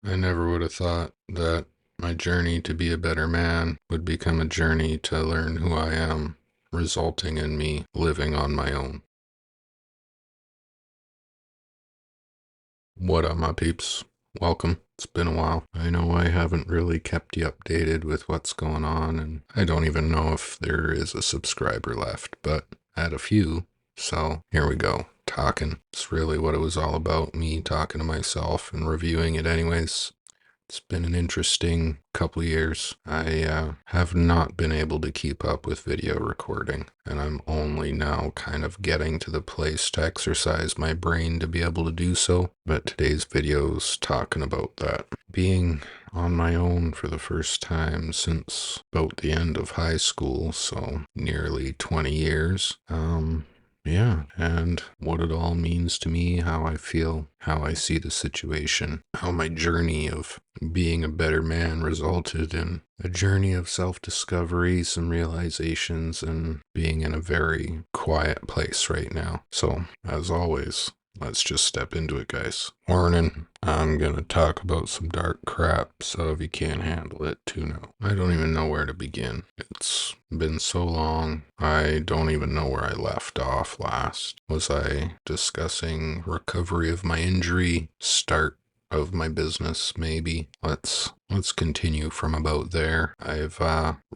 I never would have thought that my journey to be a better man would become a journey to learn who I am, resulting in me living on my own. What up, my peeps? Welcome. It's been a while. I know I haven't really kept you updated with what's going on, and I don't even know if there is a subscriber left, but I had a few, so here we go. Talking. It's really what it was all about, me talking to myself and reviewing it anyways. It's been an interesting couple years. I have not been able to keep up with video recording, and I'm only now kind of getting to the place to exercise my brain to be able to do so. But today's video's talking about that. Being on my own for the first time since about the end of high school, so nearly 20 years. Yeah, and what it all means to me, how I feel, how I see the situation, how my journey of being a better man resulted in a journey of self-discovery, some realizations, and being in a very quiet place right now. So, as always, let's just step into it, guys. Warning, I'm gonna talk about some dark crap, so if you can't handle it, tune out. I don't even know where to begin. It's been so long, I don't even know where I left off last. Was I discussing recovery of my injury, start of my business, maybe? Let's continue from about there. I've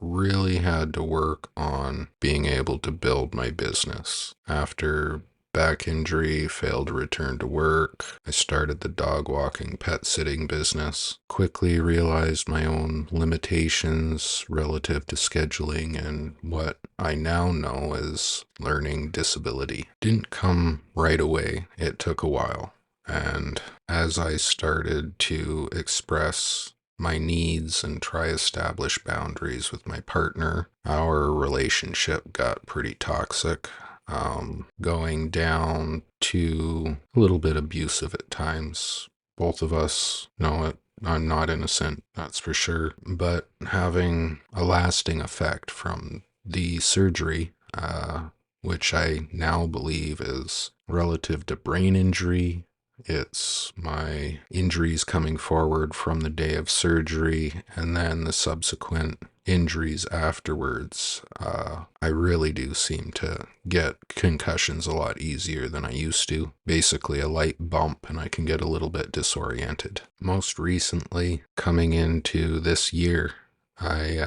really had to work on being able to build my business. After back injury, failed to return to work, I started the dog walking pet sitting business. Quickly realized my own limitations relative to scheduling and what I now know as learning disability. Didn't come right away. It took a while. And as I started to express my needs and try establish boundaries with my partner, our relationship got pretty toxic, going down to a little bit abusive at times. Both of us know it. I'm not innocent, that's for sure, but having a lasting effect from the surgery, which I now believe is relative to brain injury. It's my injuries coming forward from the day of surgery and then the subsequent injuries afterwards. I really do seem to get concussions a lot easier than I used to. Basically a light bump and I can get a little bit disoriented. Most recently, coming into this year, I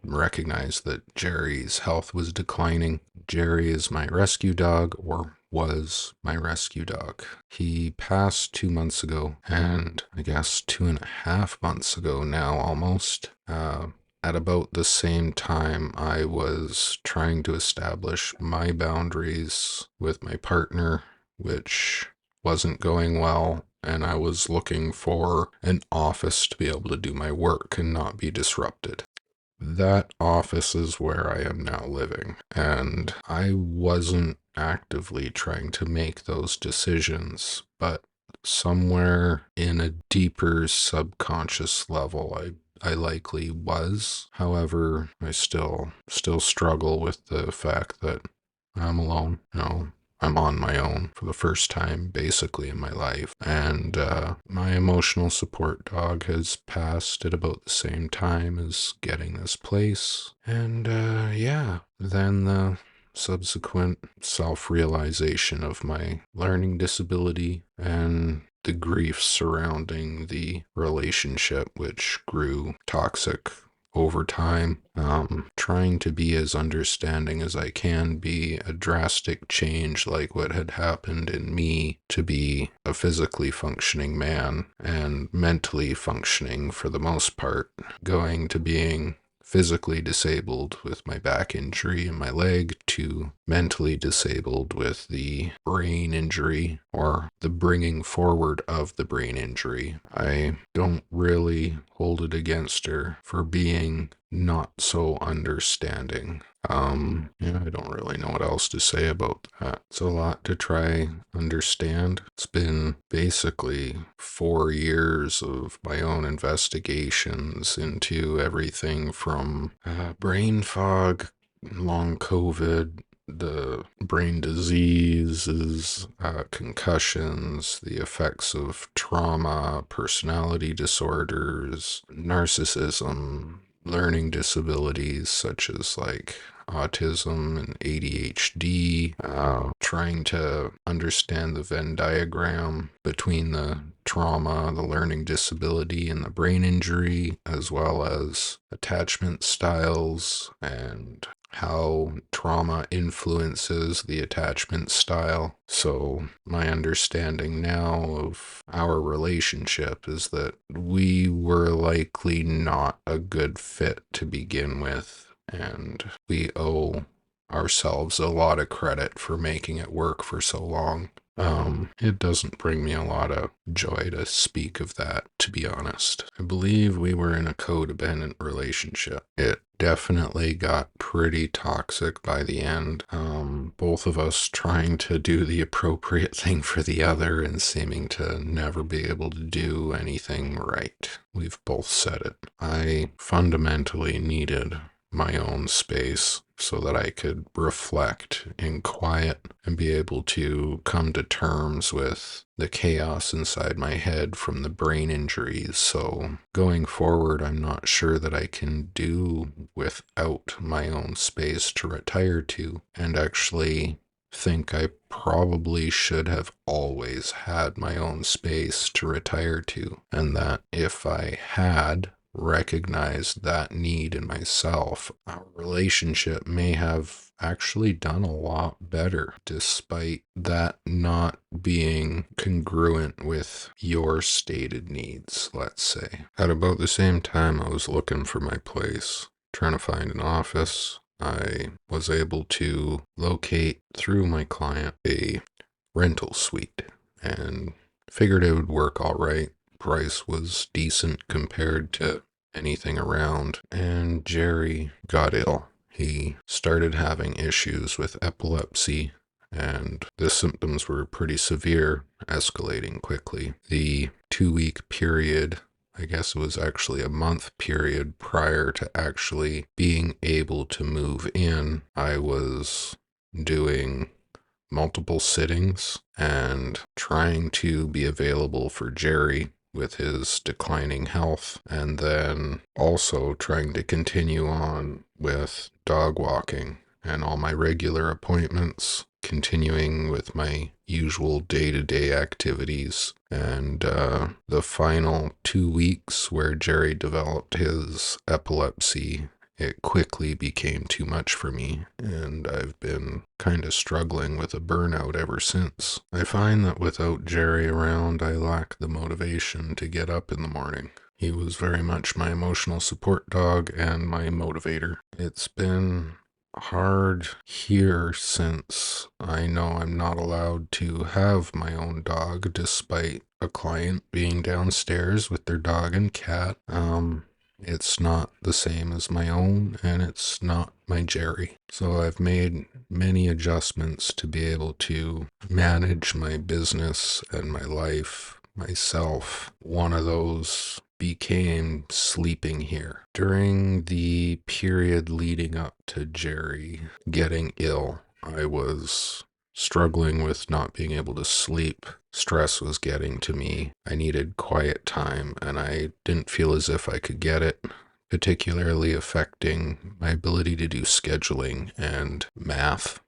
recognized that Jerry's health was declining. Jerry is my rescue dog, or was my rescue dog. He passed 2 months ago, and I guess 2.5 months ago now almost. At about the same time, I was trying to establish my boundaries with my partner, which wasn't going well, and I was looking for an office to be able to do my work and not be disrupted. That office is where I am now living, and I wasn't actively trying to make those decisions, but somewhere in a deeper subconscious level, I likely was. However, I still struggle with the fact that I'm alone. I'm on my own for the first time basically in my life. And my emotional support dog has passed at about the same time as getting this place. And yeah, then the subsequent self-realization of my learning disability and the grief surrounding the relationship, which grew toxic over time, trying to be as understanding as I can be. A drastic change like what had happened in me to be a physically functioning man and mentally functioning for the most part, going to being physically disabled with my back injury in my leg to mentally disabled with the brain injury, or the bringing forward of the brain injury. I don't really hold it against her for being not so understanding. Yeah, I don't really know what else to say about that. It's a lot to try understand. It's been basically 4 years of my own investigations into everything from brain fog, long COVID, the brain diseases, concussions, the effects of trauma, personality disorders, narcissism, learning disabilities such as like autism and ADHD, trying to understand the Venn diagram between the trauma, the learning disability, and the brain injury, as well as attachment styles and how trauma influences the attachment style. So my understanding now of our relationship is that we were likely not a good fit to begin with, and we owe ourselves a lot of credit for making it work for so long. It doesn't bring me a lot of joy to speak of that, to be honest. I believe we were in a codependent relationship. It definitely got pretty toxic by the end. Both of us trying to do the appropriate thing for the other and seeming to never be able to do anything right. We've both said it. I fundamentally needed my own space so that I could reflect in quiet and be able to come to terms with the chaos inside my head from the brain injuries. So going forward, I'm not sure that I can do without my own space to retire to, and actually think I probably should have always had my own space to retire to, and that if I had recognized that need in myself, our relationship may have actually done a lot better, despite that not being congruent with your stated needs, let's say. At about the same time I was looking for my place, trying to find an office, I was able to locate through my client a rental suite and figured it would work all right. Price was decent compared to anything around, and Jerry got ill. He started having issues with epilepsy, and the symptoms were pretty severe, escalating quickly. The 2-week period, I guess it was actually a month period prior to actually being able to move in, I was doing multiple sittings and trying to be available for Jerry with his declining health, and then also trying to continue on with dog walking and all my regular appointments, continuing with my usual day-to-day activities. And the final 2 weeks where Jerry developed his epilepsy, it quickly became too much for me, and I've been kind of struggling with a burnout ever since. I find that without Jerry around, I lack the motivation to get up in the morning. He was very much my emotional support dog and my motivator. It's been hard here since I know I'm not allowed to have my own dog despite a client being downstairs with their dog and cat. It's not the same as my own, and it's not my Jerry. So I've made many adjustments to be able to manage my business and my life myself. One of those became sleeping here. During the period leading up to Jerry getting ill, I was struggling with not being able to sleep. Stress was getting to me. I needed quiet time, and I didn't feel as if I could get it, particularly affecting my ability to do scheduling and math.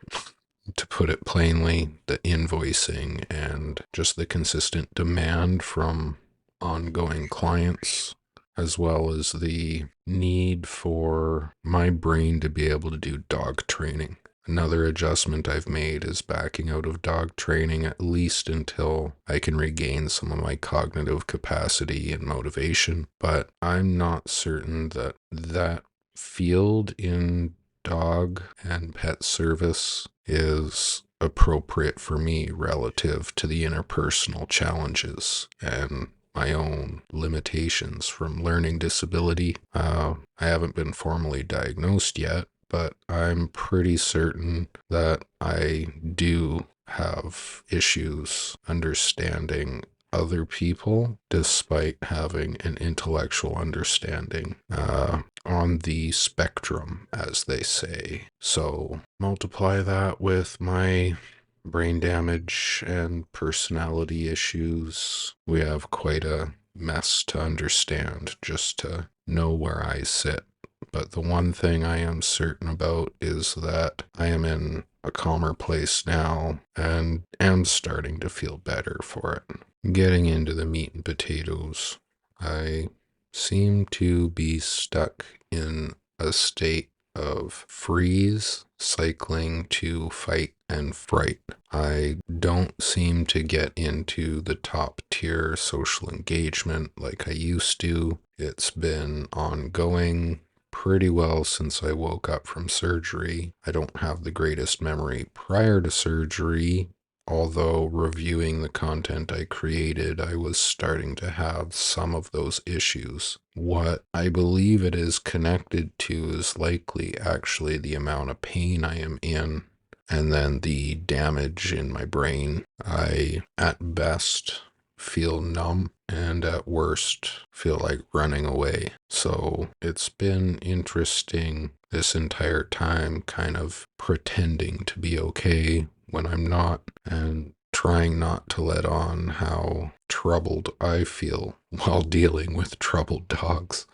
To put it plainly, the invoicing and just the consistent demand from ongoing clients, as well as the need for my brain to be able to do dog training. Another adjustment I've made is backing out of dog training at least until I can regain some of my cognitive capacity and motivation. But I'm not certain that that field in dog and pet service is appropriate for me relative to the interpersonal challenges and my own limitations from learning disability. I haven't been formally diagnosed yet, but I'm pretty certain that I do have issues understanding other people despite having an intellectual understanding on the spectrum, as they say. So multiply that with my brain damage and personality issues. We have quite a mess to understand just to know where I sit. But the one thing I am certain about is that I am in a calmer place now and am starting to feel better for it. Getting into the meat and potatoes, I seem to be stuck in a state of freeze, cycling to fight and fright. I don't seem to get into the top tier social engagement like I used to. It's been ongoing pretty well since I woke up from surgery. I don't have the greatest memory prior to surgery. Although reviewing the content I created, I was starting to have some of those issues. What I believe it is connected to is likely actually the amount of pain I am in and then the damage in my brain. I, at best, feel numb and at worst feel like running away. So it's been interesting this entire time kind of pretending to be okay when I'm not and trying not to let on how troubled I feel while dealing with troubled dogs.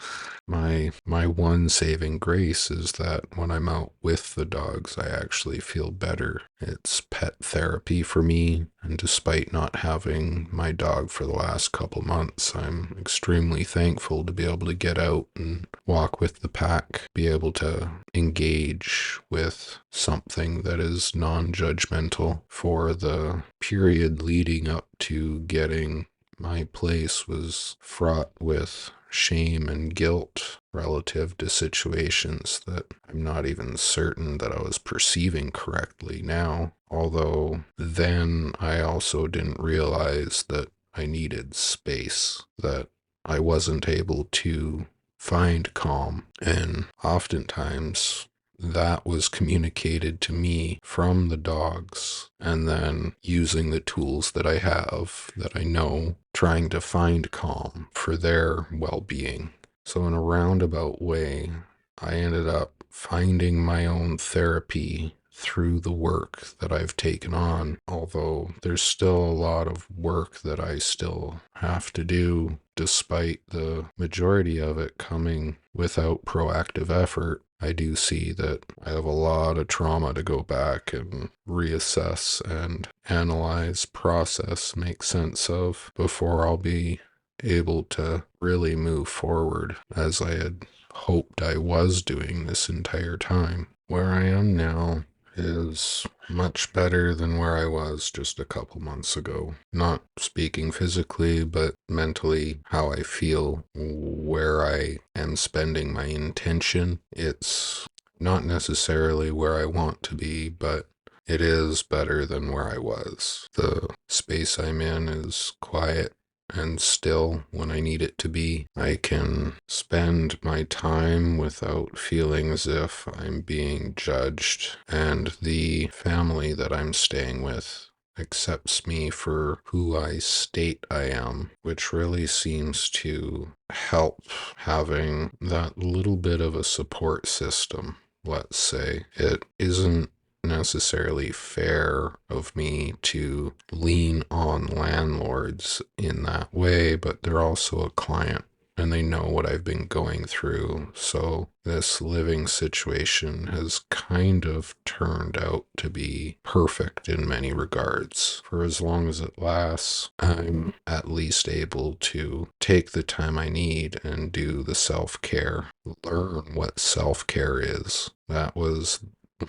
My one saving grace is that when I'm out with the dogs, I actually feel better. It's pet therapy for me, and despite not having my dog for the last couple months, I'm extremely thankful to be able to get out and walk with the pack, be able to engage with something that is non-judgmental. For the period leading up to getting my place was fraught with shame and guilt relative to situations that I'm not even certain that I was perceiving correctly now. Although then I also didn't realize that I needed space, that I wasn't able to find calm. And oftentimes that was communicated to me from the dogs, and then using the tools that I have, that I know, trying to find calm for their well-being. So in a roundabout way, I ended up finding my own therapy through the work that I've taken on, although there's still a lot of work that I still have to do, despite the majority of it coming without proactive effort. I do see that I have a lot of trauma to go back and reassess and analyze, process, make sense of before I'll be able to really move forward as I had hoped I was doing this entire time. Where I am now is much better than where I was just a couple months ago. Not speaking physically, but mentally, how I feel, where I am spending my intention. It's not necessarily where I want to be, but it is better than where I was. The space I'm in is quiet and still when I need it to be. I can spend my time without feeling as if I'm being judged, and the family that I'm staying with accepts me for who I state I am, which really seems to help having that little bit of a support system, let's say. It isn't necessarily fair of me to lean on landlords in that way, but they're also a client and they know what I've been going through. So this living situation has kind of turned out to be perfect in many regards. For as long as it lasts, I'm at least able to take the time I need and do the self-care, learn what self-care is. That was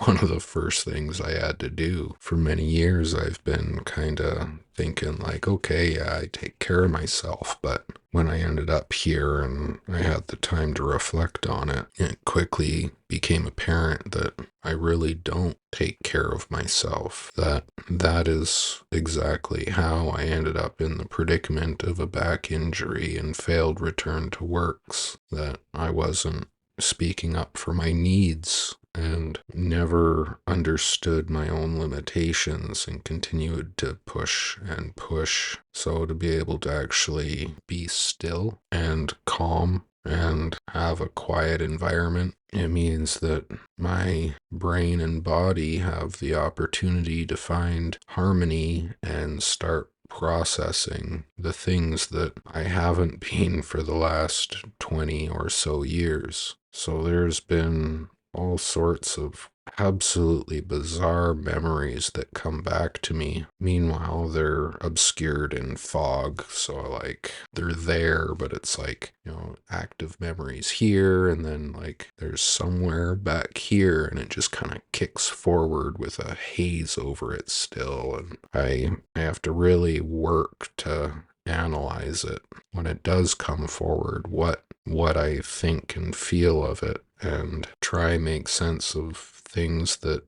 one of the first things I had to do. For many years, I've been kind of thinking like, okay, yeah, I take care of myself. But when I ended up here and I had the time to reflect on it, it quickly became apparent that I really don't take care of myself. That is exactly how I ended up in the predicament of a back injury and failed return to works, that I wasn't speaking up for my needs and never understood my own limitations and continued to push and push. So to be able to actually be still and calm and have a quiet environment, it means that my brain and body have the opportunity to find harmony and start processing the things that I haven't been for the last 20 or so years. So there's been all sorts of absolutely bizarre memories that come back to me. Meanwhile, they're obscured in fog. So, like, they're there, but it's like, active memories here, and then, like, there's somewhere back here, and it just kind of kicks forward with a haze over it still. And I have to really work to analyze it when it does come forward, what I think and feel of it, and try make sense of things that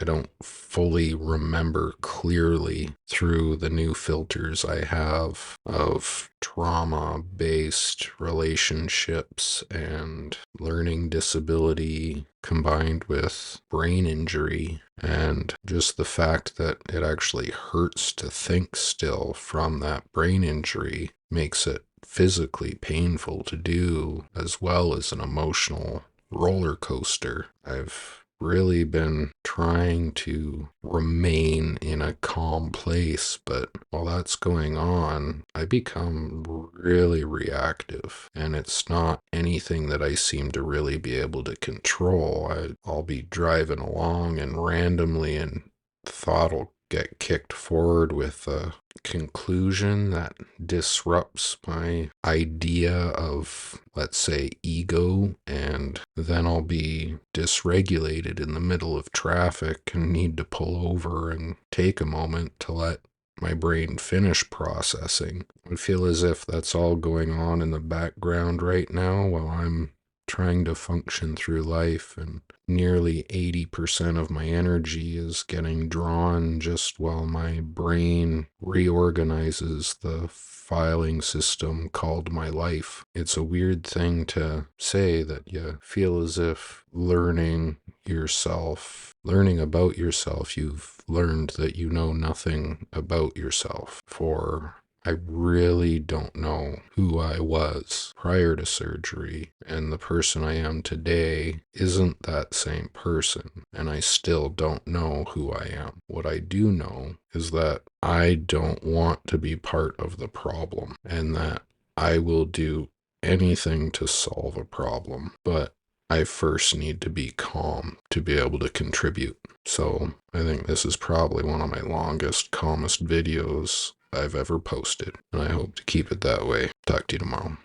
I don't fully remember clearly through the new filters I have of trauma-based relationships and learning disability combined with brain injury, and just the fact that it actually hurts to think still from that brain injury makes it physically painful to do, as well as an emotional roller coaster. I've really been trying to remain in a calm place, but while that's going on, I become really reactive, and it's not anything that I seem to really be able to control. I'll be driving along and randomly and thought will get kicked forward with a conclusion that disrupts my idea of, let's say, ego, and then I'll be dysregulated in the middle of traffic and need to pull over and take a moment to let my brain finish processing. I feel as if that's all going on in the background right now while I'm trying to function through life, and nearly 80% of my energy is getting drawn just while my brain reorganizes the filing system called my life. It's a weird thing to say, that you feel as if learning about yourself, you've learned that you know nothing about yourself. For I really don't know who I was prior to surgery, and the person I am today isn't that same person, and I still don't know who I am. What I do know is that I don't want to be part of the problem, and that I will do anything to solve a problem, but I first need to be calm to be able to contribute. So I think this is probably one of my longest, calmest videos I've ever posted, and I hope to keep it that way. Talk to you tomorrow.